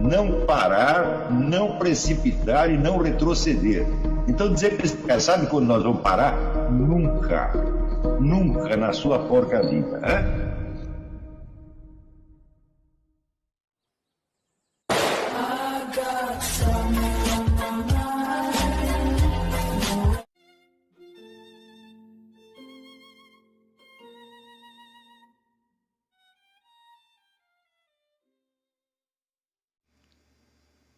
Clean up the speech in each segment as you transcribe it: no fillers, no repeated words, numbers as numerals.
não parar, não precipitar e não retroceder. Então dizer para esse cara, sabe quando nós vamos parar? Nunca. Nunca na sua porca vida. Né?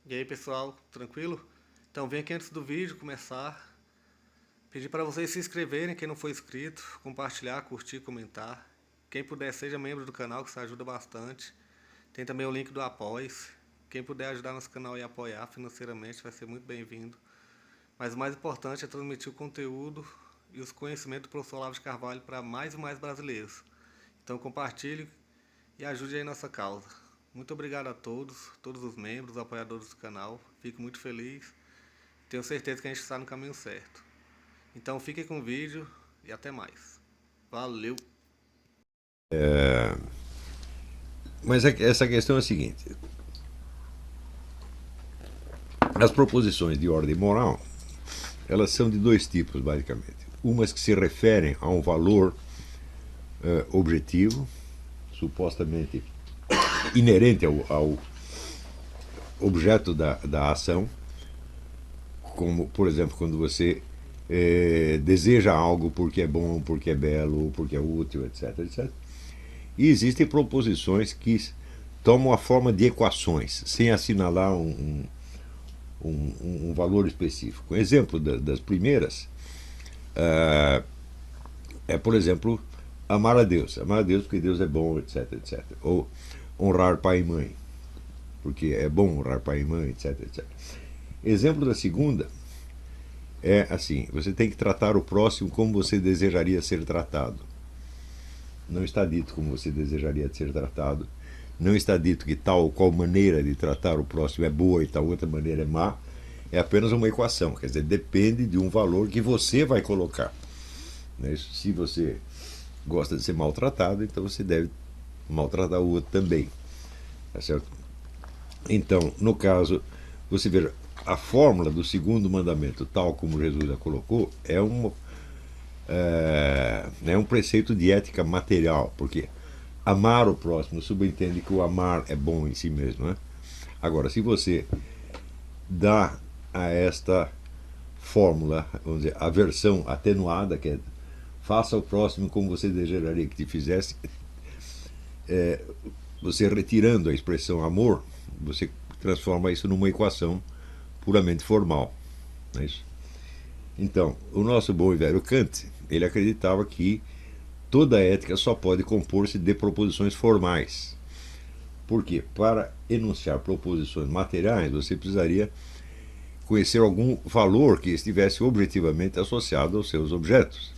E aí pessoal, tranquilo? Então vem aqui antes do vídeo começar, pedir para vocês se inscreverem, quem não for inscrito, compartilhar, curtir, comentar. Quem puder seja membro do canal, que isso ajuda bastante. Tem também o link do Apoia-se. Quem puder ajudar nosso canal e apoiar financeiramente vai ser muito bem-vindo. Mas o mais importante é transmitir o conteúdo e os conhecimentos do professor Olavo de Carvalho para mais e mais brasileiros. Então compartilhe e ajude aí nossa causa. Muito obrigado a todos os membros, apoiadores do canal. Fico muito feliz. Tenho certeza que a gente está no caminho certo. Então fiquem com o vídeo e até mais. Valeu! Mas essa questão é a seguinte. As proposições de ordem moral, elas são de dois tipos, basicamente. Umas que se referem a um valor objetivo, supostamente inerente ao objeto da ação, como, por exemplo, quando você deseja algo porque é bom, porque é belo, porque é útil, etc, etc. E existem proposições que tomam a forma de equações, sem assinalar um valor específico. Exemplo das primeiras por exemplo, amar a Deus porque Deus é bom, etc, etc. Ou honrar pai e mãe, porque é bom honrar pai e mãe, etc, etc. Exemplo da segunda é assim: você tem que tratar o próximo como você desejaria ser tratado. Não está dito como você desejaria ser tratado, não está dito que tal ou qual maneira de tratar o próximo é boa e tal outra maneira é má. É apenas uma equação, quer dizer, depende de um valor que você vai colocar. Se você gosta de ser maltratado, então você deve maltratar o outro também, tá certo? Então, no caso, você veja, a fórmula do segundo mandamento, tal como Jesus a colocou, é um preceito de ética material, porque amar o próximo subentende que o amar é bom em si mesmo, né? Agora, se você dá a esta fórmula, vamos dizer, a versão atenuada, que é faça o próximo como você desejaria que te fizesse, você retirando a expressão amor, você transforma isso numa equação puramente formal, não é isso? Então, o nosso bom e velho Kant, ele acreditava que toda ética só pode compor-se de proposições formais. Por quê? Para enunciar proposições materiais, você precisaria conhecer algum valor que estivesse objetivamente associado aos seus objetos.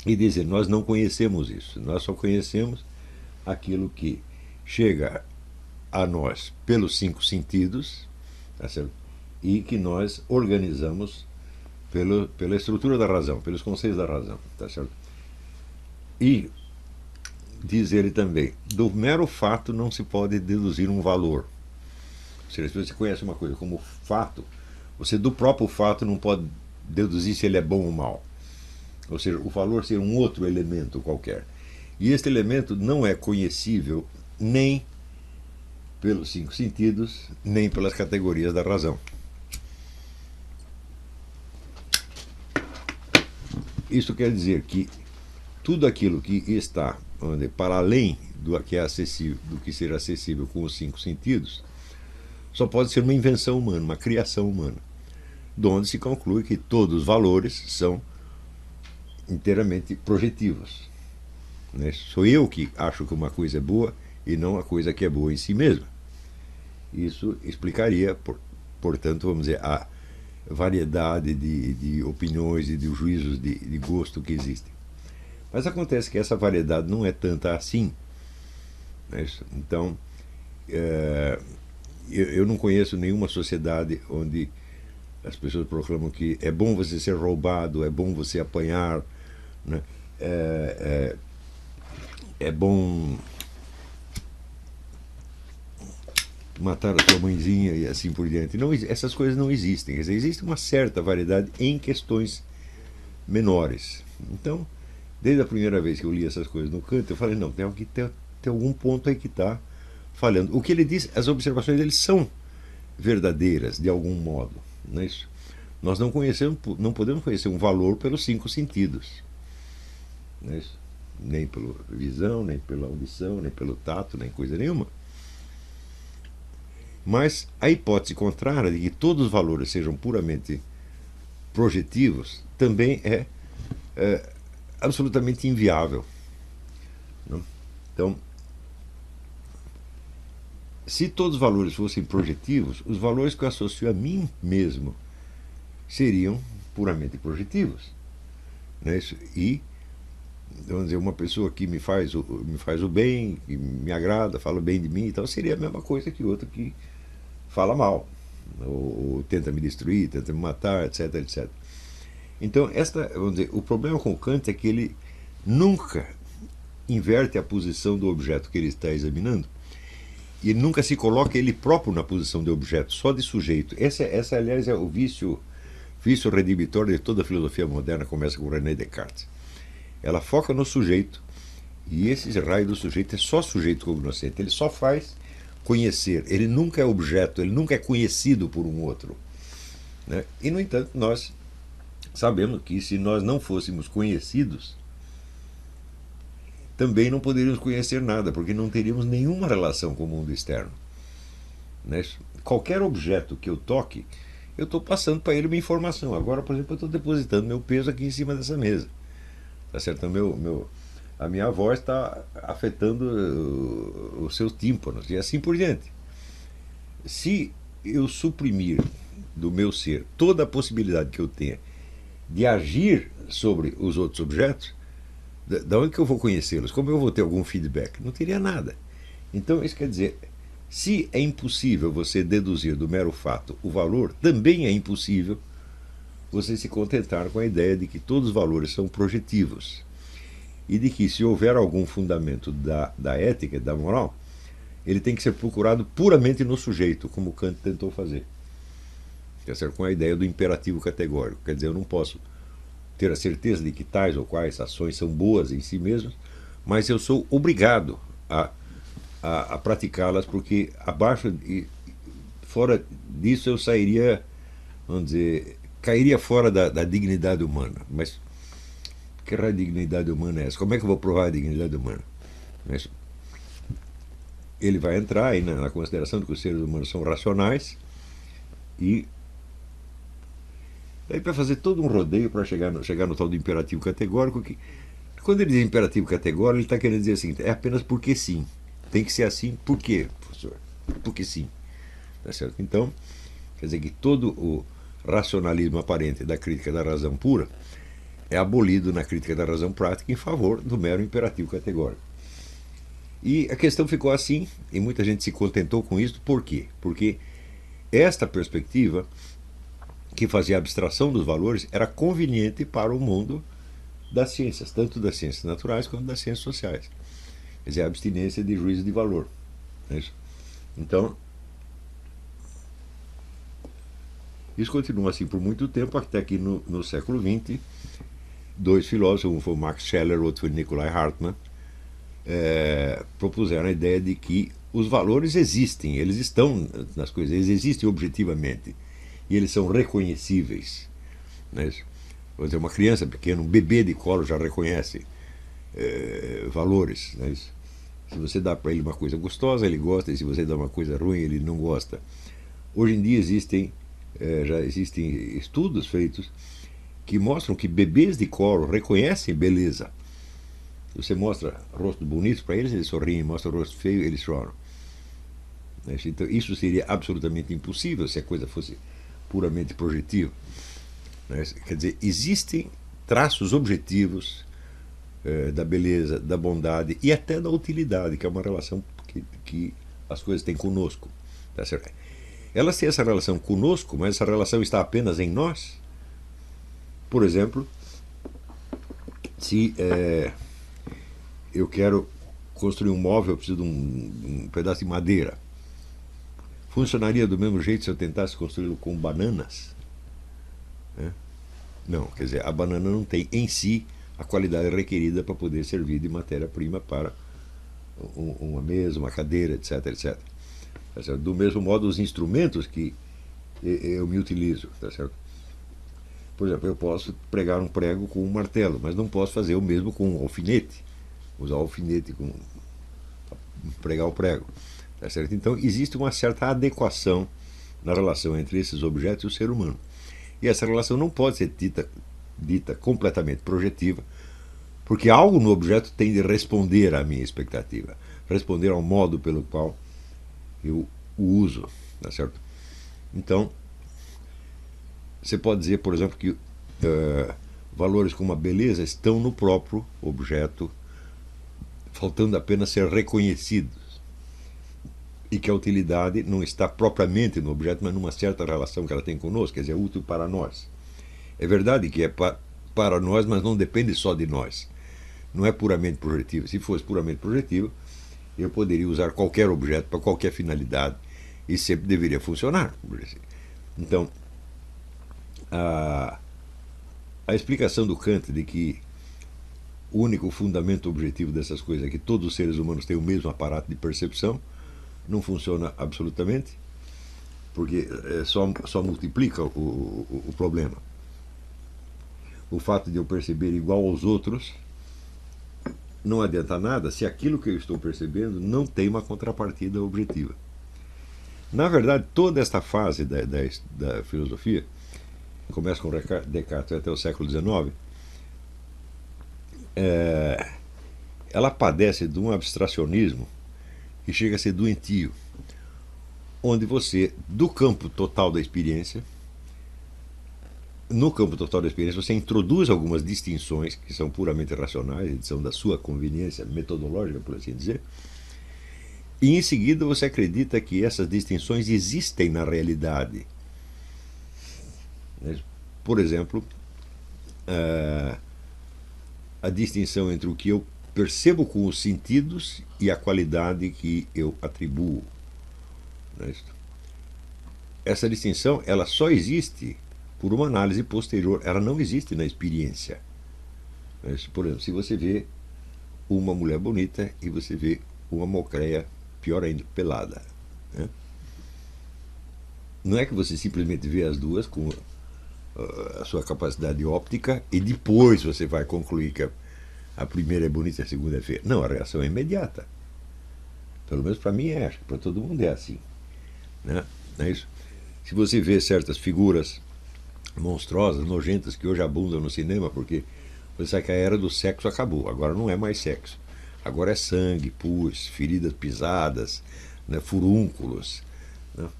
E dizer, nós não conhecemos isso, nós só conhecemos aquilo que chega a nós pelos 5 sentidos, tá certo? E que nós organizamos pela estrutura da razão, pelos conceitos da razão, tá certo? E diz ele também, do mero fato não se pode deduzir um valor. Ou seja, se você conhece uma coisa como fato, você do próprio fato não pode deduzir se ele é bom ou mau. Ou seja, o valor ser um outro elemento qualquer. E este elemento não é conhecível nem pelos 5 sentidos, nem pelas categorias da razão. Isso quer dizer que tudo aquilo que está para além do que é acessível, do que seja acessível com os 5 sentidos, só pode ser uma invenção humana, uma criação humana, de onde se conclui que todos os valores são inteiramente projetivos. Sou eu que acho que uma coisa é boa e não a coisa que é boa em si mesma. Isso explicaria, portanto, vamos dizer, a variedade de opiniões e de juízos de gosto que existem. Mas acontece que essa variedade não é tanta assim. Então, eu não conheço nenhuma sociedade onde as pessoas proclamam que é bom você ser roubado, é bom você apanhar, né? É bom matar a sua mãezinha e assim por diante. Não, essas coisas não existem. Quer dizer, existe uma certa variedade em questões menores. Então, desde a primeira vez que eu li essas coisas no Kant, eu falei, não, tem algum ponto aí que está falhando. O que ele diz, as observações dele são verdadeiras, de algum modo. Não é isso? Nós não podemos conhecer um valor pelos 5 sentidos. Não é isso? Nem pela visão, nem pela audição, nem pelo tato, nem coisa nenhuma. Mas a hipótese contrária de que todos os valores sejam puramente projetivos também é absolutamente inviável. Não? Então, se todos os valores fossem projetivos, os valores que eu associo a mim mesmo seriam puramente projetivos. Não é isso? E, vamos dizer, uma pessoa que me faz o bem, que me agrada, fala bem de mim, então seria a mesma coisa que outra que fala mal, ou tenta me destruir, tenta me matar, etc, etc. Então, vamos dizer, o problema com o Kant é que ele nunca inverte a posição do objeto que ele está examinando, e ele nunca se coloca ele próprio na posição de objeto, só de sujeito. Essa aliás, é o vício redibitório de toda a filosofia moderna, começa com René Descartes. Ela foca no sujeito, e esse raio do sujeito é só sujeito cognoscente. Ele só faz conhecer, ele nunca é objeto, ele nunca é conhecido por um outro. Né? E, no entanto, nós sabemos que se nós não fôssemos conhecidos, também não poderíamos conhecer nada, porque não teríamos nenhuma relação com o mundo externo. Né? Qualquer objeto que eu toque, eu estou passando para ele uma informação. Agora, por exemplo, eu estou depositando meu peso aqui em cima dessa mesa. Tá certo? A minha voz está afetando os seus tímpanos e assim por diante. Se eu suprimir do meu ser toda a possibilidade que eu tenha de agir sobre os outros objetos, da onde que eu vou conhecê-los? Como eu vou ter algum feedback? Não teria nada. Então, isso quer dizer, se é impossível você deduzir do mero fato o valor, também é impossível você se contentar com a ideia de que todos os valores são projetivos. E de que, se houver algum fundamento da ética, da moral, ele tem que ser procurado puramente no sujeito, como Kant tentou fazer. Com a ideia do imperativo categórico. Quer dizer, eu não posso ter a certeza de que tais ou quais ações são boas em si mesmas, mas eu sou obrigado a praticá-las, porque fora disso eu sairia, vamos dizer, cairia fora da dignidade humana. Mas que raio de dignidade humana é essa? Como é que eu vou provar a dignidade humana? Mas ele vai entrar aí na consideração de que os seres humanos são racionais, e daí para fazer todo um rodeio para chegar no tal do imperativo categórico, que quando ele diz imperativo categórico, ele está querendo dizer assim, é apenas porque sim. Tem que ser assim, por quê, professor? Porque sim. Tá certo? Então, quer dizer que todo o racionalismo aparente da crítica da razão pura é abolido na crítica da razão prática em favor do mero imperativo categórico. E a questão ficou assim, e muita gente se contentou com isso. Por quê? Porque esta perspectiva, que fazia abstração dos valores, era conveniente para o mundo das ciências, tanto das ciências naturais quanto das ciências sociais. Quer dizer, a abstinência de juízo de valor. É isso? Então, isso continua assim por muito tempo, até que no século XX, dois filósofos, um foi o Max Scheler, outro foi Nikolai Hartmann, propuseram a ideia de que os valores existem, eles estão nas coisas, eles existem objetivamente, e eles são reconhecíveis. Né? Vou dizer, uma criança pequena, um bebê de colo já reconhece valores. Né? Se você dá para ele uma coisa gostosa, ele gosta, e se você dá uma coisa ruim, ele não gosta. Hoje em dia já existem estudos feitos que mostram que bebês de colo reconhecem beleza. Se você mostra rosto bonito para eles sorriem, mostra rosto feio, eles choram. Então, isso seria absolutamente impossível se a coisa fosse puramente projetiva. Quer dizer, existem traços objetivos da beleza, da bondade e até da utilidade, que é uma relação que as coisas têm conosco. Tá certo? Elas têm essa relação conosco, mas essa relação está apenas em nós. Por exemplo, se eu quero construir um móvel, eu preciso de um pedaço de madeira. funcionaria do mesmo jeito se eu tentasse construí-lo com bananas? Né? Não, quer dizer, a banana não tem em si a qualidade requerida para poder servir de matéria-prima para uma mesa, uma cadeira, etc, etc. Tá certo? Do mesmo modo, os instrumentos que eu me utilizo, tá certo? Por exemplo, eu posso pregar um prego com um martelo, mas não posso fazer o mesmo com um alfinete, usar o alfinete com pregar o prego, tá certo? Então existe uma certa adequação na relação entre esses objetos e o ser humano. E essa relação não pode ser dita completamente projetiva, porque algo no objeto tem de responder à minha expectativa, responder ao modo pelo qual eu o uso, tá certo? Então, você pode dizer, por exemplo, que valores como a beleza estão no próprio objeto, faltando apenas ser reconhecidos, e que a utilidade não está propriamente no objeto, mas numa certa relação que ela tem conosco, quer dizer, é útil para nós. É verdade que é para nós, mas não depende só de nós. Não é puramente projetivo. Se fosse puramente projetivo, eu poderia usar qualquer objeto para qualquer finalidade e sempre deveria funcionar. Então, a explicação do Kant de que o único fundamento objetivo dessas coisas é que todos os seres humanos têm o mesmo aparato de percepção não funciona absolutamente, porque só multiplica o problema. O fato de eu perceber igual aos outros não adianta nada se aquilo que eu estou percebendo não tem uma contrapartida objetiva. Na verdade, toda esta fase da filosofia, começa com Descartes até o século XIX, ela padece de um abstracionismo que chega a ser doentio, onde você, do campo total da experiência, no campo total da experiência, você introduz algumas distinções que são puramente racionais, são da sua conveniência metodológica, por assim dizer, e em seguida você acredita que essas distinções existem na realidade. Por exemplo, a distinção entre o que eu percebo com os sentidos e a qualidade que eu atribuo. Essa distinção ela só existe por uma análise posterior, ela não existe na experiência. Por exemplo, se você vê uma mulher bonita e você vê uma mocreia, pior ainda, pelada, né? Não é que você simplesmente vê as duas com a sua capacidade óptica e depois você vai concluir que a primeira é bonita e a segunda é feia. Não, a reação é imediata. Pelo menos para mim acho que para todo mundo é assim, né? Não é isso? Se você vê certas figuras monstruosas, nojentas, que hoje abundam no cinema, porque você sabe que a era do sexo acabou, agora não é mais sexo. Agora é sangue, pus, feridas pisadas, né, furúnculos, né?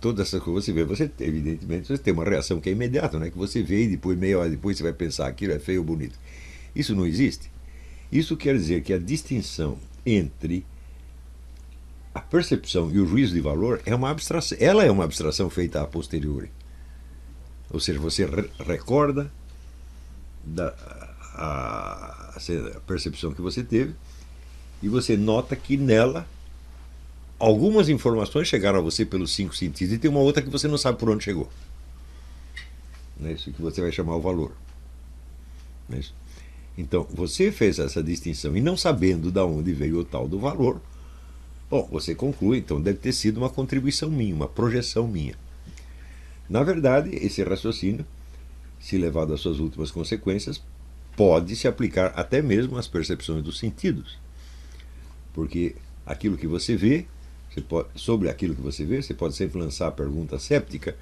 Todas essas coisas você vê, evidentemente você tem uma reação que é imediata, né? Que você vê e depois, meia hora depois, você vai pensar aquilo é feio ou bonito. Isso não existe. Isso quer dizer que a distinção entre a percepção e o juízo de valor é uma abstração. Ela é uma abstração feita a posteriori. Ou seja, você recorda a percepção que você teve e você nota que nela algumas informações chegaram a você pelos 5 sentidos e tem uma outra que você não sabe por onde chegou. É isso que você vai chamar o valor. Não é isso? Então, você fez essa distinção e não sabendo de onde veio o tal do valor, bom, você conclui, então deve ter sido uma contribuição minha, uma projeção minha. Na verdade, esse raciocínio, se levado às suas últimas consequências, pode se aplicar até mesmo às percepções dos sentidos. Porque aquilo que você vê, sobre aquilo que você vê, você pode sempre lançar a pergunta séptica: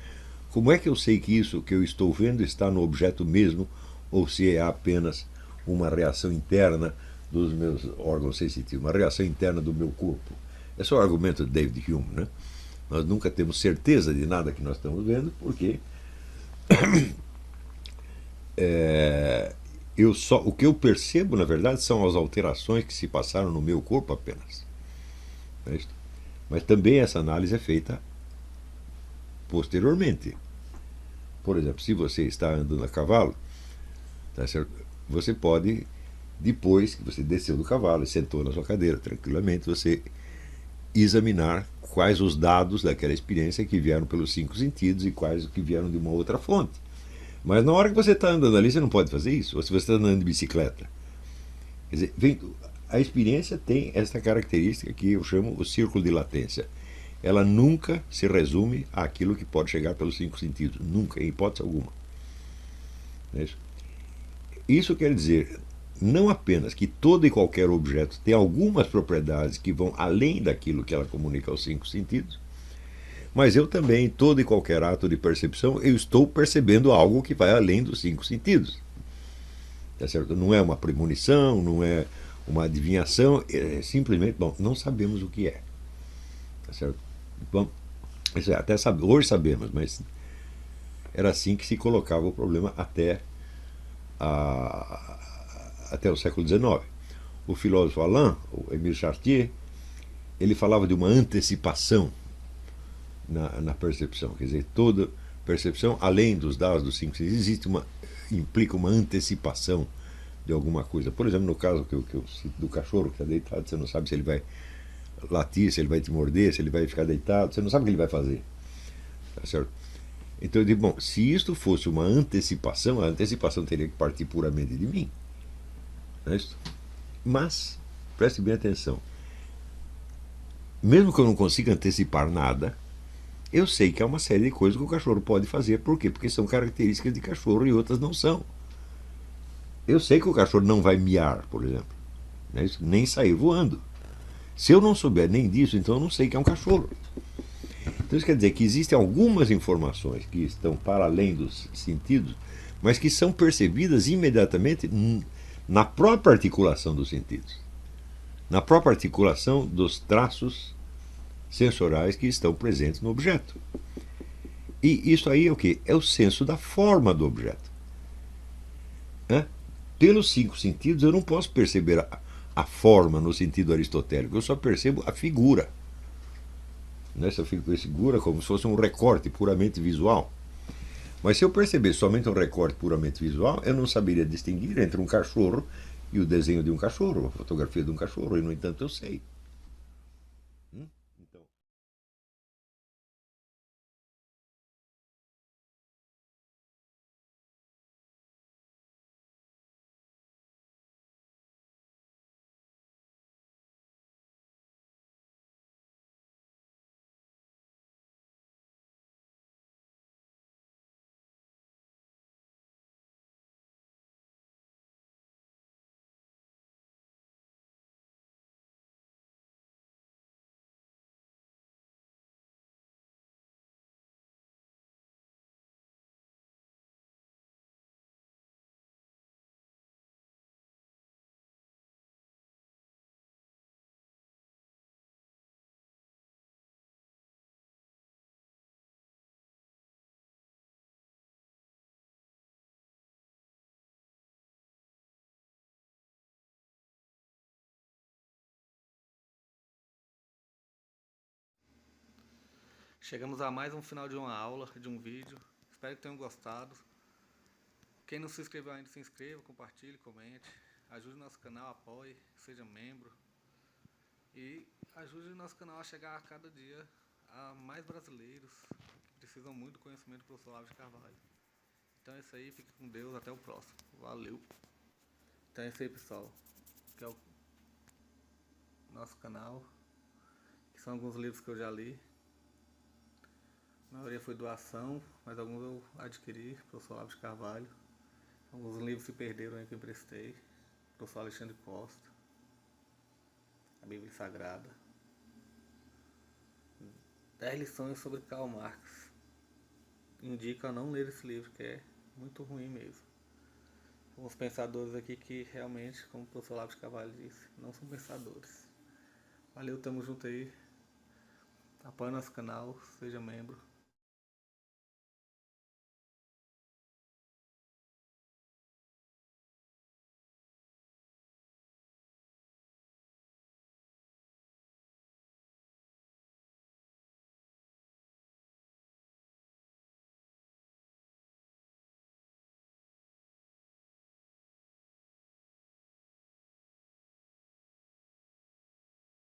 como é que eu sei que isso que eu estou vendo está no objeto mesmo, ou se é apenas uma reação interna dos meus órgãos sensitivos, uma reação interna do meu corpo? Esse é o argumento de David Hume, né? Nós nunca temos certeza de nada que nós estamos vendo, porque o que eu percebo, na verdade, são as alterações que se passaram no meu corpo apenas. Mas também essa análise é feita posteriormente. Por exemplo, se você está andando a cavalo, tá certo? Você pode, depois que você desceu do cavalo e sentou na sua cadeira tranquilamente, você examinar quais os dados daquela experiência que vieram pelos 5 sentidos e quais que vieram de uma outra fonte. Mas na hora que você está andando ali, você não pode fazer isso. Ou se você está andando de bicicleta. Quer dizer, a experiência tem essa característica que eu chamo o círculo de latência. Ela nunca se resume àquilo que pode chegar pelos 5 sentidos. Nunca, em hipótese alguma. Isso quer dizer, não apenas que todo e qualquer objeto tem algumas propriedades que vão além daquilo que ela comunica aos 5 sentidos, mas eu também, em todo e qualquer ato de percepção, eu estou percebendo algo que vai além dos 5 sentidos. Tá certo? Não é uma premonição, não é uma adivinhação, é simplesmente, bom, não sabemos o que é. Tá certo? Bom, isso até hoje sabemos, mas era assim que se colocava o problema até o século XIX. O filósofo Alain, o Émile Chartier, ele falava de uma antecipação na percepção. Quer dizer, toda percepção, além dos dados dos 5 sentidos, implica uma antecipação de alguma coisa. Por exemplo, no caso que eu cito do cachorro que está deitado, você não sabe se ele vai latir, se ele vai te morder, se ele vai ficar deitado, você não sabe o que ele vai fazer. Tá certo? Então eu digo, bom, se isto fosse uma antecipação, a antecipação teria que partir puramente de mim. Não é isso? Mas, preste bem atenção, mesmo que eu não consiga antecipar nada, eu sei que há uma série de coisas que o cachorro pode fazer. Por quê? Porque são características de cachorro e outras não são. Eu sei que o cachorro não vai miar, por exemplo, não é isso? Nem sair voando. Se eu não souber nem disso, então eu não sei que é um cachorro. Então isso quer dizer que existem algumas informações que estão para além dos sentidos, mas que são percebidas imediatamente na própria articulação dos sentidos, na própria articulação dos traços sensoriais que estão presentes no objeto. E isso aí é o quê? É o senso da forma do objeto. Pelos 5 sentidos eu não posso perceber a forma no sentido aristotélico, eu só percebo a figura. Essa figura como se fosse um recorte puramente visual. Mas se eu perceber somente um recorte puramente visual, eu não saberia distinguir entre um cachorro e o desenho de um cachorro, a fotografia de um cachorro, e no entanto eu sei. Então, Chegamos a mais um final de uma aula, de um vídeo. Espero que tenham gostado. Quem não se inscreveu ainda, se inscreva, compartilhe, comente. Ajude o nosso canal, apoie, seja membro. E ajude o nosso canal a chegar a cada dia a mais brasileiros que precisam muito do conhecimento do professor Olavo de Carvalho. Então é isso aí, fique com Deus, até o próximo. Valeu! Então é isso aí, pessoal, que é o nosso canal, que são alguns livros que eu já li. A maioria foi doação, mas alguns eu adquiri, professor Olavo de Carvalho. Alguns livros se perderam aí que eu emprestei, professor Alexandre Costa, a Bíblia Sagrada. 10 lições sobre Karl Marx. Indico a não ler esse livro, que é muito ruim mesmo. Alguns pensadores aqui que realmente, como o professor Olavo de Carvalho disse, não são pensadores. Valeu, tamo junto aí. Apoie nosso canal, seja membro.